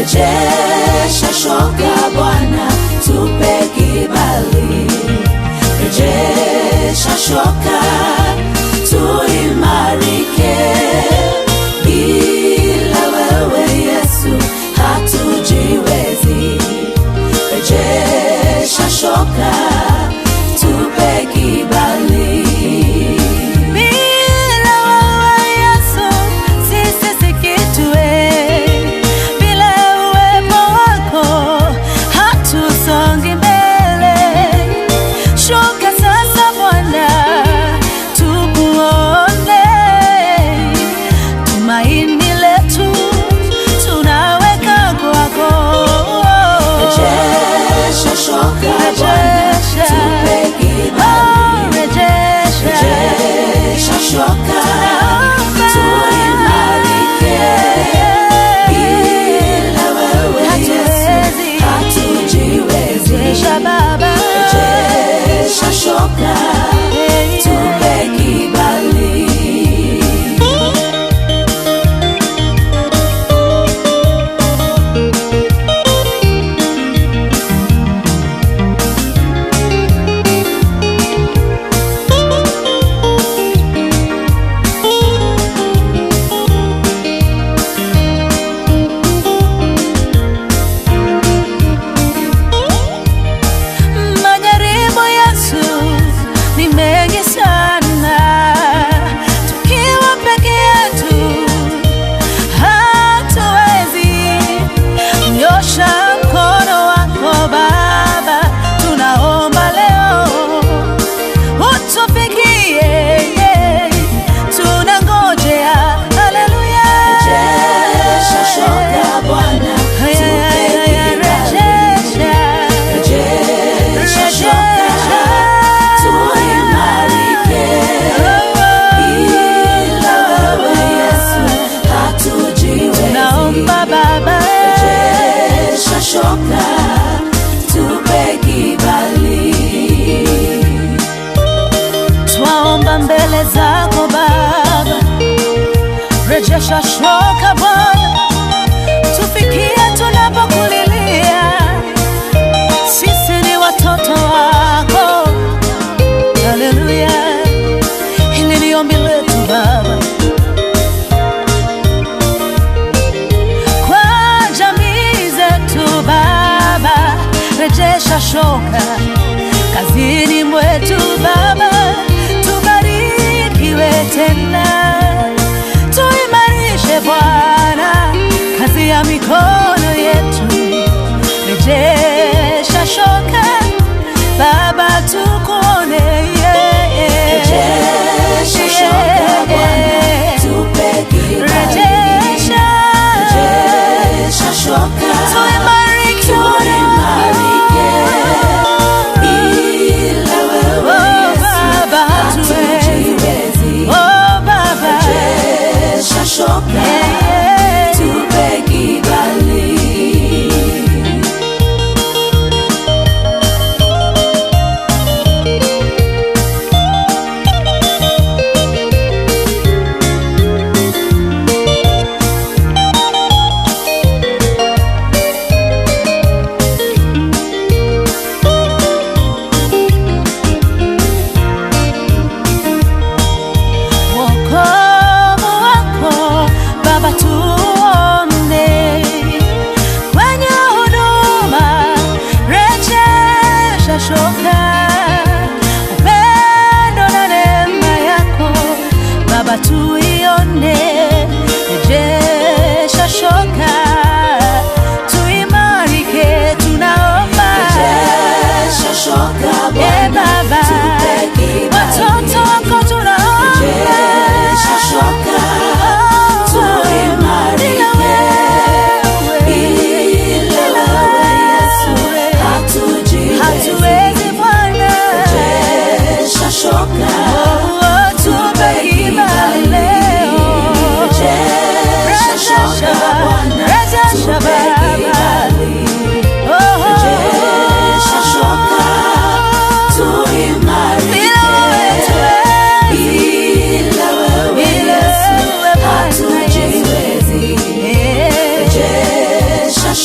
Rejesha shoka Bwana, tupe kibali. Rejesha shoka, tuimarike. Bila wewe Yesu hatujiwezi. Rejesha shoka, tupe kibali. Bila wewe Yesu sisi si kitu. Bila uwepo wako hatusongi mbele. Shuka sasa Bwana, tukuone. Tumaini letu tunaweka kwako. Rejesha shoka Bwana, tupe kibali. Rejesha shoka, tuimarike. Bila wewe Yesu hatujiwezi. Rejesha shoka, tupe kibali. Majaribu Yesu ni mengi sana. Tukiwa peke yetu hatuwezi. Nyosha mkono wako Baba, tunaomba leo utufikie. Tunangojea. Haleluya. Rejesha shoka Bwana, tupe kibali. Rejesha shoka, tuimarike. Bila wewe Yesu hatujiwezi. Naomba Baba, Rejesha shoka, tupe kibali. twaomba mbele zako Baba. Rejesha shoka Bwana, tufikie tunapokulilia. Sisi ni watoto wako. Haleluya. Hili ni ombi letu Baba, kwa jamii zetu Baba. Rejesha shoka kazini mwetu Baba, tubarikiwe tena. Tuimarishe Bwana kazi ya mikono yetu. Rejesha shoka Baba, tukuone. Rejesha shoka Bwana, tupe kibali. Rejesha shoka, tuimarike. Bila wewe Yesu Baba, hatujiwezi. Oh Baba,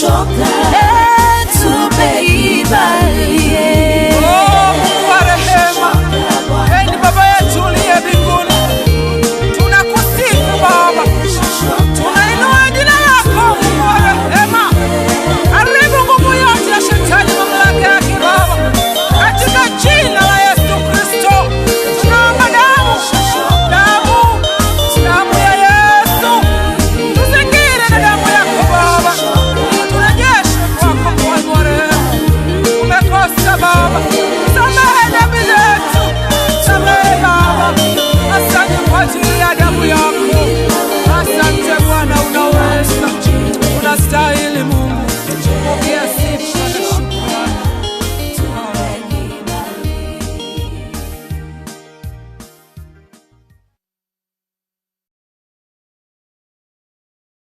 shoka